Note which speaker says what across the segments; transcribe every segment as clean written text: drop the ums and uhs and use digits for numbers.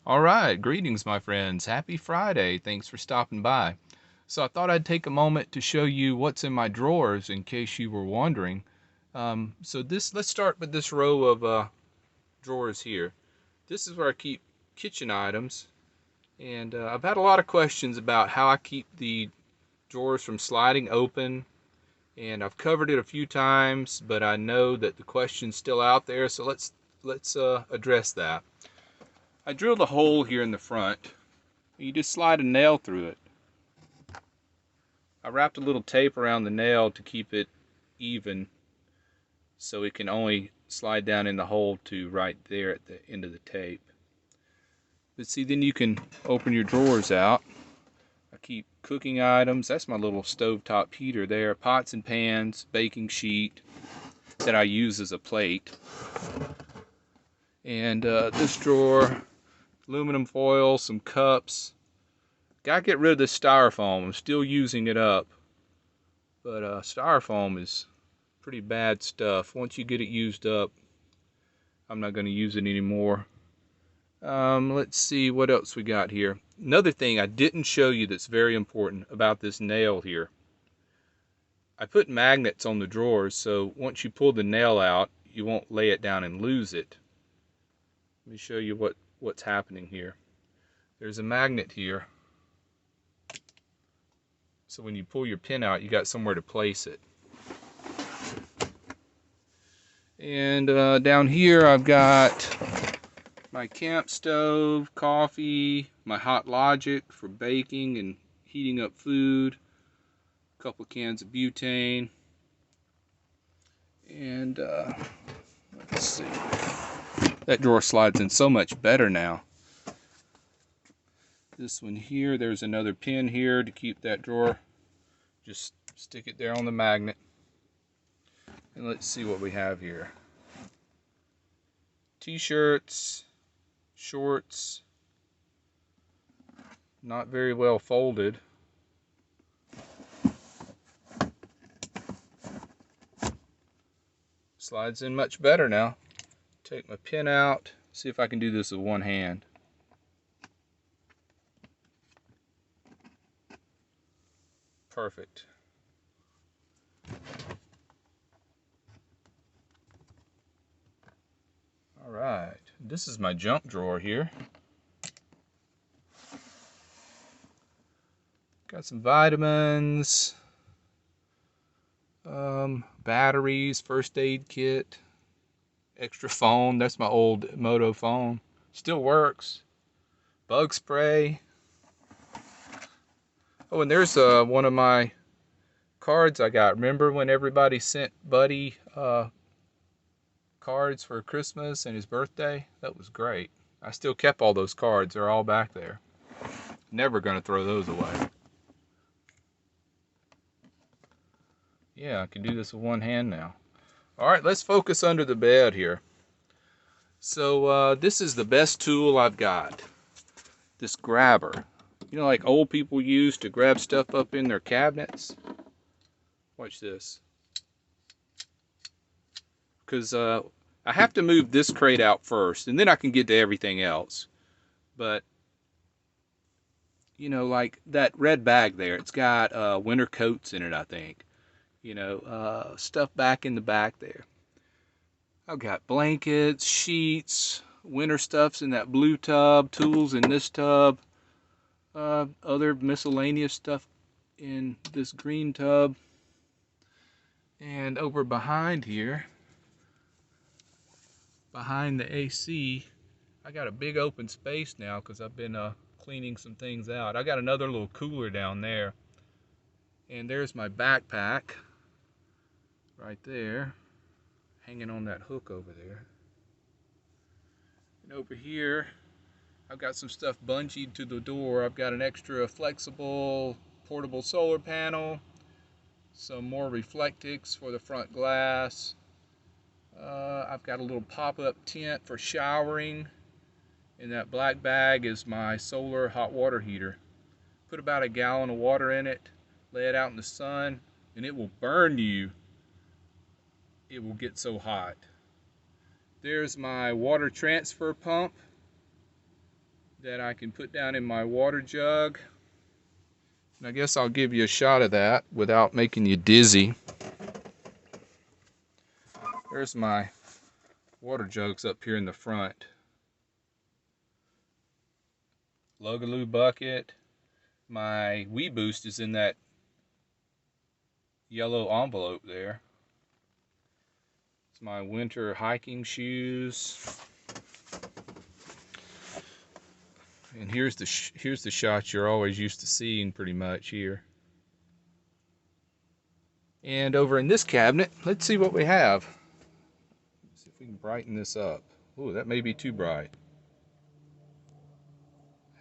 Speaker 1: All right, greetings, my friends. Happy Friday. Thanks for stopping by. So I thought I'd take a moment to show you what's in my drawers in case you were wondering. Let's start with this row of drawers here. This is where I keep kitchen items, and I've had a lot of questions about how I keep the drawers from sliding open, and I've covered it a few times, but I know that the question's still out there, so let's address that. I drilled a hole here in the front. You just slide a nail through it. I wrapped a little tape around the nail to keep it even so it can only slide down in the hole to right there at the end of the tape. But see, then you can open your drawers out. I keep cooking items. That's my little stovetop heater there. Pots and pans, baking sheet that I use as a plate. And this drawer, aluminum foil, some cups. Gotta get rid of this styrofoam. I'm still using it up. But styrofoam is pretty bad stuff. Once you get it used up, I'm not going to use it anymore. Let's see what else we got here. Another thing I didn't show you that's very important about this nail here. I put magnets on the drawers, so once you pull the nail out, you won't lay it down and lose it. Let me show you what's happening here. There's a magnet here. So when you pull your pin out, you got somewhere to place it. And down here I've got my camp stove, coffee, my Hot Logic for baking and heating up food, a couple cans of butane, and let's see. That drawer slides in so much better now. This one here, there's another pin here to keep that drawer. Just stick it there on the magnet. And let's see what we have here. T-shirts, shorts, not very well folded. Slides in much better now. Take my pin out, see if I can do this with one hand. Perfect. All right, this is my junk drawer here. Got some vitamins, batteries, first aid kit, extra phone. That's my old Moto phone. Still works. Bug spray. Oh, and there's one of my cards I got. Remember when everybody sent Buddy cards for Christmas and his birthday? That was great. I still kept all those cards. They're all back there. Never gonna throw those away. Yeah, I can do this with one hand now. All right, let's focus under the bed here. So this is the best tool I've got. This grabber. You know, like old people use to grab stuff up in their cabinets? Watch this. Because I have to move this crate out first, and then I can get to everything else. But, you know, like that red bag there, it's got winter coats in it, I think. You know, stuff back in the back there. I've got blankets, sheets, winter stuffs in that blue tub, tools in this tub, other miscellaneous stuff in this green tub. And over behind here, behind the AC, I got a big open space now because I've been cleaning some things out. I got another little cooler down there. And there's my backpack right there, hanging on that hook over there. And over here, I've got some stuff bungeed to the door. I've got an extra flexible portable solar panel, some more reflectics for the front glass. I've got a little pop-up tent for showering. In that black bag is my solar hot water heater. Put about a gallon of water in it, lay it out in the sun, and it will burn you. It will get so hot. There's my water transfer pump. that I can put down in my water jug. And I guess I'll give you a shot of that without making you dizzy. There's my water jugs up here in the front. Lugaloo bucket. My Wee Boost is in that yellow envelope there. It's my winter hiking shoes. And here's the shot you're always used to seeing pretty much here. And over in this cabinet, let's see what we have. Let's see if we can brighten this up. Ooh, that may be too bright.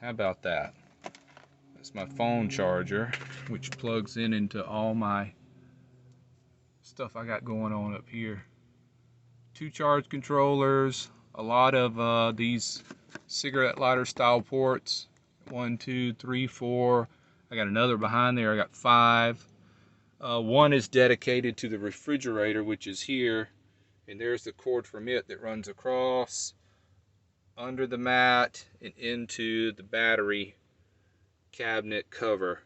Speaker 1: How about that? That's my phone charger, which plugs in into all my stuff I got going on up here. 2 charge controllers, a lot of these cigarette lighter style ports. 1, 2, 3, 4. I got another behind there. I got 5. One is dedicated to the refrigerator, which is here, and there's the cord from it that runs across under the mat and into the battery cabinet cover.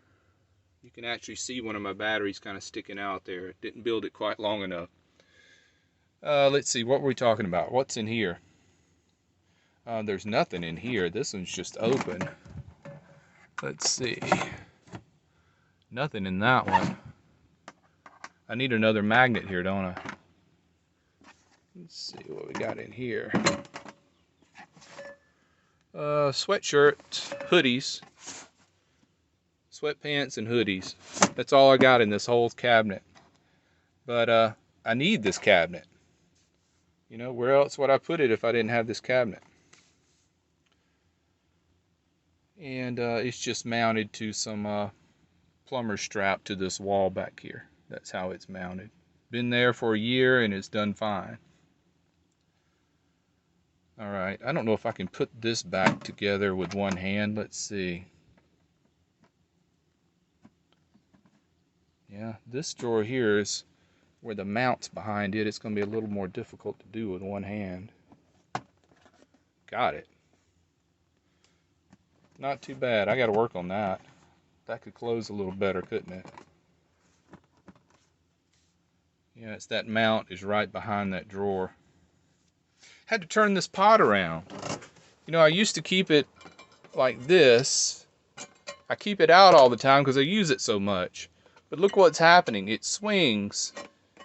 Speaker 1: You can actually see one of my batteries kind of sticking out there. Didn't build it quite long enough. Let's see, what were we talking about? What's in here? There's nothing in here. This one's just open. Let's see. Nothing in that one. I need another magnet here, don't I? Let's see what we got in here. Sweatshirts, hoodies, sweatpants, and hoodies. That's all I got in this whole cabinet. But I need this cabinet. You know, where else would I put it if I didn't have this cabinet? And it's just mounted to some plumber strap to this wall back here. That's how it's mounted. Been there for a year and it's done fine. Alright, I don't know if I can put this back together with one hand. Let's see. Yeah, this drawer here is where the mount's behind it. It's going to be a little more difficult to do with one hand. Got it. Not too bad. I got to work on that. That could close a little better, couldn't it? Yeah, it's that mount is right behind that drawer. Had to turn this pot around. You know, I used to keep it like this. I keep it out all the time because I use it so much. But look what's happening. It swings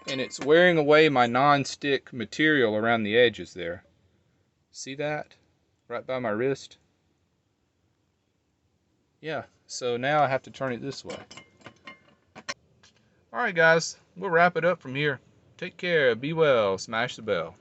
Speaker 1: and it's wearing away my non-stick material around the edges there. See that? Right by my wrist. Yeah, so now I have to turn it this way. Alright guys, we'll wrap it up from here. Take care, be well, smash the bell.